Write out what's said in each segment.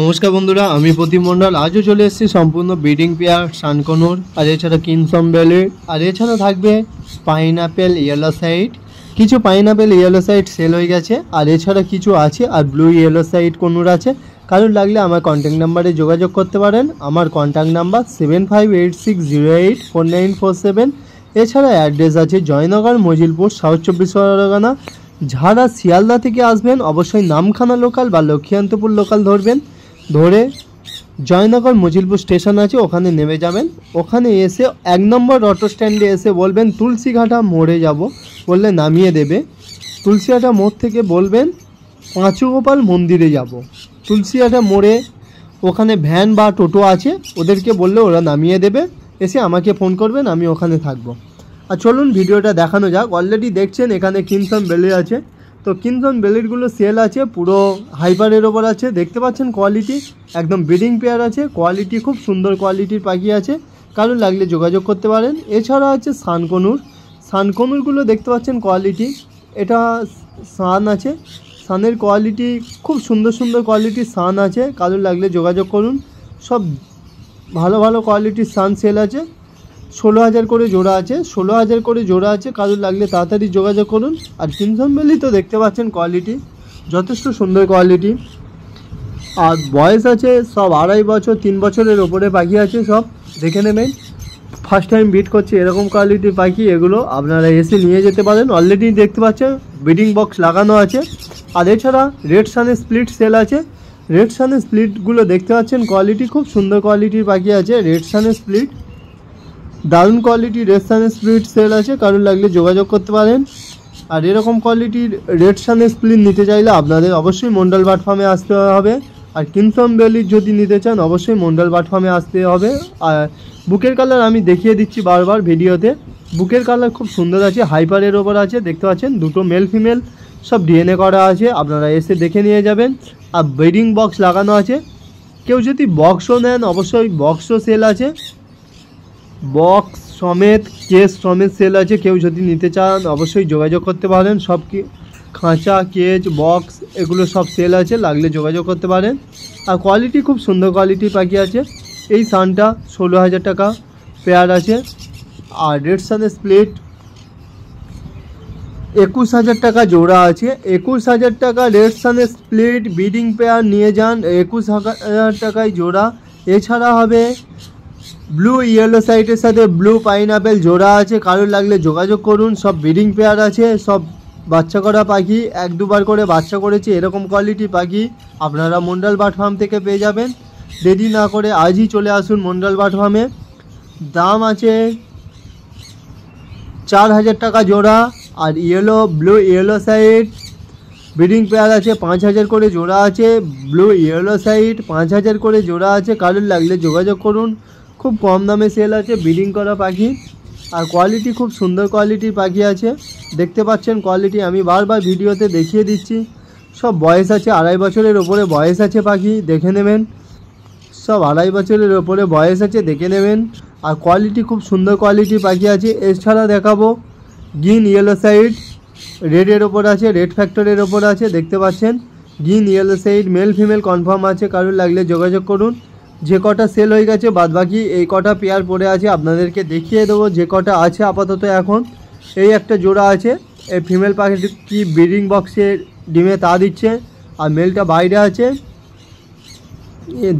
नमस्कार बंधुरा आमी प्रदीप मंडल आजो चले एसेছি सम्पूर्ण ब्रिडिंग पेयर सानकोनोर और एछाड़ा किंगसम बेली और एछाड़ा थाकबे पाइनएप्पल येलो साइड किछु पाइनएप्पल येलो साइड सेल हो गेছে और एछाड़ा किछु आछे और ब्लू येलो साइड कोनूर आछे कारोर लागले आमार कन्टैक्ट नम्बरे जोगाजोग करते पारेन। आमार कन्टैक्ट नम्बर 7586084947। एछाड़ा एड्रेस आछे जयनगर मजिलपुर साउथ 24 परगना। যারা শিয়ালদা থেকে আসবেন অবশ্যই নামখানা লোকাল বা লক্ষ্মীকান্তপুর লোকাল ধরবেন, ধরে জয়নগর মজিলপুর স্টেশন আছে ওখানে নেমে যাবেন। ওখানে এসে 1 নম্বর অটো স্ট্যান্ডে এসে বলবেন তুলসীঘাটা মোড়ে যাব, বললে নামিয়ে দেবে। তুলসীঘাটা মোড় থেকে বলবেন পাঁচুগোপাল মন্দিরে যাব। তুলসীঘাটা মোড়ে ওখানে ভ্যান বা টোটো আছে, ওদেরকে বললে ওরা নামিয়ে দেবে। এসে আমাকে ফোন করবেন, আমি ওখানে থাকবো। আর চলুন ভিডিওটা দেখানো যাক। অলরেডি দেখছেন এখানে কিংসম বেলি আছে, তো কিংসম বেলিরগুলো সেল আছে, পুরো হাইপারের ওপর আছে। দেখতে পাচ্ছেন কোয়ালিটি একদম ব্রিডিং পেয়ার আছে, কোয়ালিটি খুব সুন্দর কোয়ালিটির পাখি আছে, কারণ লাগলে যোগাযোগ করতে পারেন। এছাড়া আছে সানকনুর, সানকনুরগুলো দেখতে পাচ্ছেন কোয়ালিটি, এটা সান আছে, সানের কোয়ালিটি খুব সুন্দর সুন্দর কোয়ালিটির সান আছে, কারণ লাগলে যোগাযোগ করুন। সব ভালো ভালো কোয়ালিটির সান সেল আছে। 16,000 করে জোড়া আছে, 16,000 করে জোড়া আছে, কারোর লাগলে তাড়াতাড়ি যোগাযোগ করুন। আর কিংসম বেলি তো দেখতে পাচ্ছেন কোয়ালিটি যথেষ্ট সুন্দর কোয়ালিটি। আর বয়স আছে সব 2.5 বছর 3 বছরের ওপরে পাখি আছে, সব দেখে নেবেন। ফার্স্ট টাইম বিট করছে এরকম কোয়ালিটির পাখি, এগুলো আপনারা এসে নিয়ে যেতে পারেন। অলরেডি দেখতে পাচ্ছেন ব্রিডিং বক্স লাগানো আছে। আর এছাড়া রেড সানের স্প্লিট সেল আছে, রেড সানের স্প্লিটগুলো দেখতে পাচ্ছেন কোয়ালিটি খুব সুন্দর কোয়ালিটির পাখি আছে। রেড সানের স্প্লিট দারুণ কোয়ালিটি রেড সানের স্প্লিট সেল আছে, কারোর লাগলে যোগাযোগ করতে পারেন। আর এরকম কোয়ালিটির রেড সানের স্প্লিট নিতে চাইলে আপনাদের অবশ্যই মন্ডল বার্ড ফার্মে আসতে হবে। আর কিংসম বেলির যদি নিতে চান অবশ্যই মন্ডল বার্ড ফার্মে আসতে হবে। আর বুকের কালার আমি দেখিয়ে দিচ্ছি বারবার ভিডিওতে, বুকের কালার খুব সুন্দর আছে, হাইপারের ওপর আছে, দেখতে পাচ্ছেন দুটো মেল ফিমেল সব ডিএনএ করা আছে, আপনারা এসে দেখে নিয়ে যাবেন। আর ব্রিডিং বক্স লাগানো আছে, কেউ যদি বক্সও নেন অবশ্যই বক্সও সেল আছে, বক্স সমেত কেস সমেত সেল আছে। কেউ যদি নিতে চান অবশ্যই যোগাযোগ করতে পারেন। সব কি খাঁচা কেজ বক্স এগুলো সব সেল আছে, লাগলে যোগাযোগ করতে পারেন। আর কোয়ালিটি খুব সুন্দর কোয়ালিটির পাখি আছে। এই সানটা 16,000 টাকা পেয়ার আছে। আর রেড সানের স্প্লিট 21,000 টাকা জোড়া আছে। 21,000 টাকা রেড সানের স্প্লিট ব্রিডিং পেয়ার নিয়ে যান, 21,000 টাকায় জোড়া। এছাড়া হবে ব্লু ইয়েলো সাইটের সাথে ব্লু পাইনঅ্যাপেল জোড়া আছে, কারোর লাগলে যোগাযোগ করুন। সব ব্রিডিং পেয়ার আছে, সব বাচ্চা করা পাখি, 1-2 বার করে বাচ্চা করেছে এরকম কোয়ালিটি পাখি আপনারা মন্ডল বার্ড ফার্ম থেকে পেয়ে যাবেন। দেরি না করে আজই চলে আসুন মন্ডল বার্ড ফার্মে। দাম আছে 4,000 টাকা জোড়া। আর blue yellow side breeding pair আছে 5,000 করে জোড়া আছে, ব্লু ইয়েলো সাইড 5,000 করে জোড়া আছে, কারোর লাগলে যোগাযোগ করুন। খুব কম দামে সেল আছে ব্রিডিং করা পাখি। আর কোয়ালিটি খুব সুন্দর কোয়ালিটির পাখি আছে, দেখতে পাচ্ছেন কোয়ালিটি আমি বারবার ভিডিওতে দেখিয়ে দিচ্ছি। সব বয়স আছে 2.5 বছরের ওপরে বয়স আছে পাখি, দেখে নেবেন। সব 2.5 বছরের ওপরে বয়স আছে, দেখে নেবেন। আর কোয়ালিটি খুব সুন্দর কোয়ালিটির পাখি আছে। এছাড়া দেখাবো গ্রিন ইয়েলো সাইড, রেডের ওপর আছে, রেড ফ্যাক্টরের ওপর আছে, দেখতে পাচ্ছেন green yellow side male female confirm আছে, কারোর লাগলে যোগাযোগ করুন। যে কটা সেল হয়ে গেছে বাদবাকি এই কটা পেয়ার পড়ে আছে, আপনাদেরকে দেখিয়ে দেবো যে কটা আছে আপাতত এখন। এই একটা জোড়া আছে, এই ফিমেল পাখিটি কি ব্রিডিং বক্সে ডিমে তা দিচ্ছে, আর মেলটা বাইরে আছে,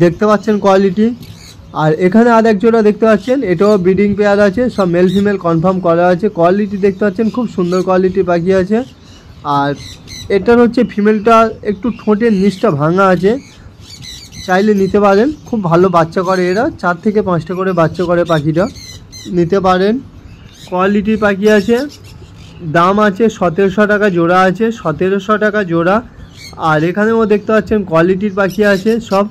দেখতে পাচ্ছেন কোয়ালিটি। আর এখানে আর এক জোড়া দেখতে পাচ্ছেন, এটাও ব্রিডিং পেয়ার আছে, সব মেল ফিমেল কনফার্ম করা আছে। কোয়ালিটি দেখতে পাচ্ছেন খুব সুন্দর কোয়ালিটির পাখি আছে। আর এটার হচ্ছে ফিমেলটা একটু ঠোঁটের নিচটা ভাঙা আছে, চাইলে নিতে পারেন, খুব ভালো বাচ্চা করে এরা, 4 থেকে 5টা করে বাচ্চা করে পাখিটা, নিতে পারেন। কোয়ালিটির পাখি আছে। দাম আছে 1700 টাকা জোড়া আছে, 1700 টাকা জোড়া। আর এখানেও দেখতে পাচ্ছেন কোয়ালিটির পাখি আছে, সব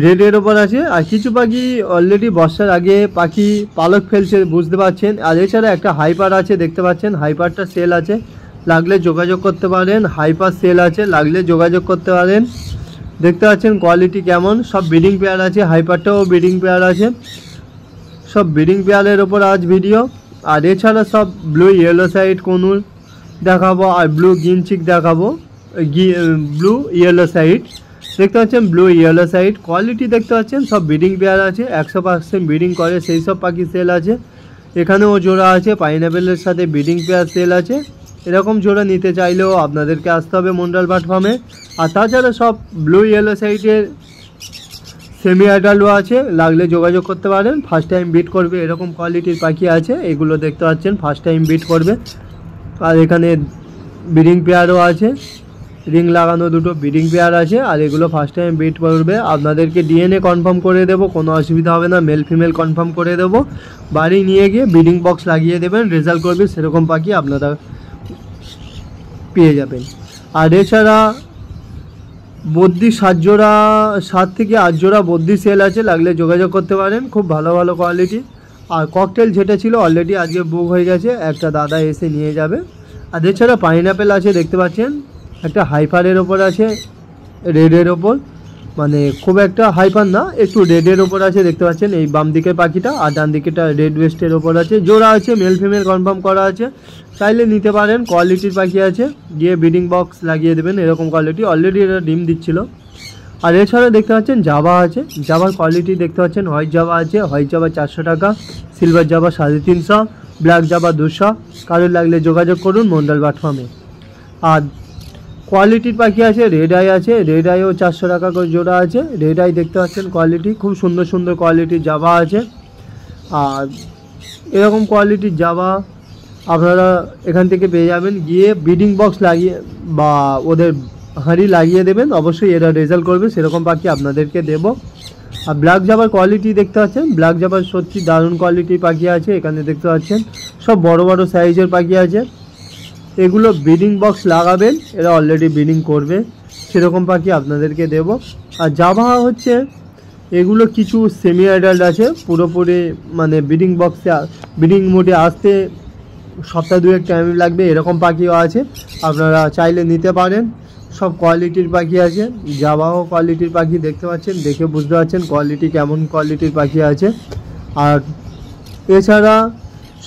রেডের ওপর আছে। আর কিছু পাখি অলরেডি বর্ষার আগে পাখি পালক ফেলছে, বুঝতে পারছেন। আর এছাড়া একটা হাইপার আছে, দেখতে পাচ্ছেন হাইপারটা সেল আছে, লাগলে যোগাযোগ করতে পারেন। হাইপার সেল আছে, লাগলে যোগাযোগ করতে পারেন। দেখতে পাচ্ছেন কোয়ালিটি কেমন, সব ব্রিডিং পেয়ার আছে, হাইপারটাও ব্রিডিং পেয়ার আছে, সব ব্রিডিং পেয়ারের ওপর আজ ভিডিও। আর এছাড়া সব ব্লু ইয়েলো সাইড কোনুর দেখাবো, আর ব্লু গ্রিন চিক দেখাবো, ব্লু ইয়েলো সাইড দেখতে পাচ্ছেন ব্লু ইয়েলো সাইড, কোয়ালিটি দেখতে পাচ্ছেন সব ব্রিডিং পেয়ার আছে, 100% ব্রিডিং করে সেই সব পাখি সেল আছে। এখানেও জোড়া আছে, পাইনাপেলের সাথে ব্রিডিং পেয়ার সেল আছে। এরকম জোড়া নিতে চাইলেও আপনাদেরকে আসতে হবে মন্ডল বার্ড ফার্মে। আর তাছাড়া সব ব্লু ইয়েলো সাইডের সেমি অ্যাডাল্টও আছে, লাগলে যোগাযোগ করতে পারেন। ফার্স্ট টাইম বিট করবে এরকম কোয়ালিটির পাখি আছে, এগুলো দেখতে পাচ্ছেন ফার্স্ট টাইম বিট করবে। আর এখানে ব্রিডিং পেয়ারও আছে, রিং লাগানো দুটো ব্রিডিং পেয়ার আছে। আর এগুলো ফার্স্ট টাইম বিট করবে, আপনাদেরকে ডিএনএ কনফার্ম করে দেবো, কোনো অসুবিধা হবে না, মেল ফিমেল কনফার্ম করে দেবো। বাড়ি নিয়ে গিয়ে ব্রিডিং বক্স লাগিয়ে দেবেন, রেজাল্ট করবে সেরকম পাখি আপনারা পেয়ে যাবেন। আর এছাড়া বদ্রি 7 থেকে 8 জোড়া বদ্রি সেল আছে, লাগলে যোগাযোগ করতে পারেন, খুব ভালো ভালো কোয়ালিটি। আর ককটেল যেটা ছিল অলরেডি আজকে বুক হয়ে গেছে, একটা দাদা এসে নিয়ে যাবে। আর এছাড়া পাইনাপেল আছে, দেখতে পাচ্ছেন একটা হাইপারের ওপর আছে, রেডের ওপর, মানে খুব একটা হাইপার না, একটু রেডের ওপর আছে, দেখতে পাচ্ছেন এই বাম দিকের পাখিটা। আর ডান দিকেটা রেড ওয়েস্টের ওপর আছে, জোড়া আছে, মেল ফিমেল কনফার্ম করা আছে, চাইলে নিতে পারেন। কোয়ালিটির পাখি আছে, গিয়ে ব্রিডিং বক্স লাগিয়ে দেবেন, এরকম কোয়ালিটি। অলরেডি এরা ডিম দিচ্ছিল। আর এছাড়া দেখতে পাচ্ছেন জাভা আছে, জাভার কোয়ালিটি দেখতে পাচ্ছেন, হোয়াইট জাভা আছে, হোয়াইট জাভা 400 টাকা, সিলভার জাভা 350, ব্ল্যাক জাভা 200। কারোর লাগলে যোগাযোগ করুন মন্ডল বার্ড ফার্মে। আর কোয়ালিটির পাখি আছে, রেড আই আছে, রেড আইও 400 টাকা করে জোড়া আছে। রেড আই দেখতে পাচ্ছেন কোয়ালিটি, খুব সুন্দর সুন্দর কোয়ালিটির জাভা আছে। আর এরকম কোয়ালিটির জাভা আপনারা এখান থেকে পেয়ে যাবেন, গিয়ে ব্রিডিং বক্স লাগিয়ে বা ওদের হাঁড়ি লাগিয়ে দেবেন, অবশ্যই এরা রেজাল্ট করবে সেরকম পাখি আপনাদেরকে দেব। আর ব্ল্যাক জাভার কোয়ালিটি দেখতে পাচ্ছেন, ব্ল্যাক জাভার সত্যি দারুণ কোয়ালিটির পাখি আছে, এখানে দেখতে পাচ্ছেন সব বড় বড় সাইজের পাখি আছে। এগুলো ব্রিডিং বক্স লাগাবেন, এরা অলরেডি ব্রিডিং করবে সেরকম পাখি আপনাদেরকে দেব। আর জাভা হচ্ছে এগুলো কিছু সেমি অ্যাডাল্ট আছে, পুরোপুরি মানে ব্রিডিং বক্সে ব্রিডিং মোডে আসতে সপ্তাহ 2 টাইম লাগবে, এরকম পাখিও আছে, আপনারা চাইলে নিতে পারেন। সব কোয়ালিটির পাখি আছে, জাভাও কোয়ালিটির পাখি দেখতে পাচ্ছেন, দেখে বুঝতে পারছেন কোয়ালিটি কেমন কোয়ালিটির পাখি আছে। আর এছাড়া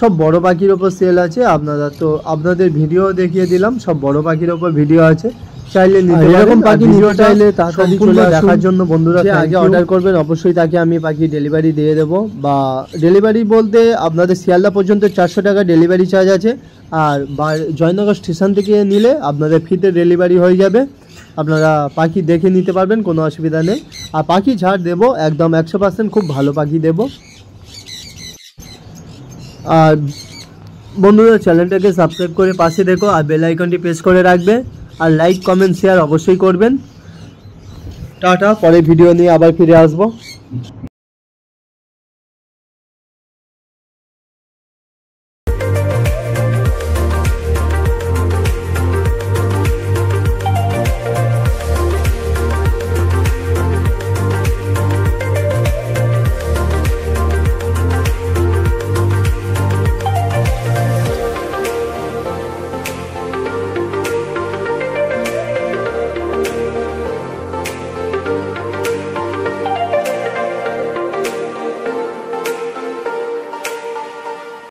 সব বড় পাখির ওপর সেল আছে, আপনারা তো আপনাদের ভিডিও দেখিয়ে দিলাম, সব বড় পাখির ওপর ভিডিও আছে, চাইলে নিতে পারেন। এরকম পাখি ভিডিও চাইলে তাড়াতাড়ি চলে দেখার জন্য বন্ধুরা আগে অর্ডার করবেন, অবশ্যই তাকে আমি পাখি ডেলিভারি দিয়ে দেবো। বা ডেলিভারি বলতে আপনাদের শিয়ালদা পর্যন্ত 400 টাকা ডেলিভারি চার্জ আছে। আর জয়নগর স্টেশন থেকে নিলে আপনাদের ফ্রিতে ডেলিভারি হয়ে যাবে, আপনারা পাখি দেখে নিতে পারবেন, কোনো অসুবিধা নেই। আর পাখি ছাড় দেবো একদম 100%, খুব ভালো পাখি দেবো। আর বন্ধুরা চ্যানেলটাকে সাবস্ক্রাইব করে পাশে দেখো, আর বেল আইকনটি প্রেস করে রাখবে। আর লাইক কমেন্ট শেয়ার অবশ্যই করবেন। টাটা, পরে ভিডিও নিয়ে আবার ফিরে আসবো।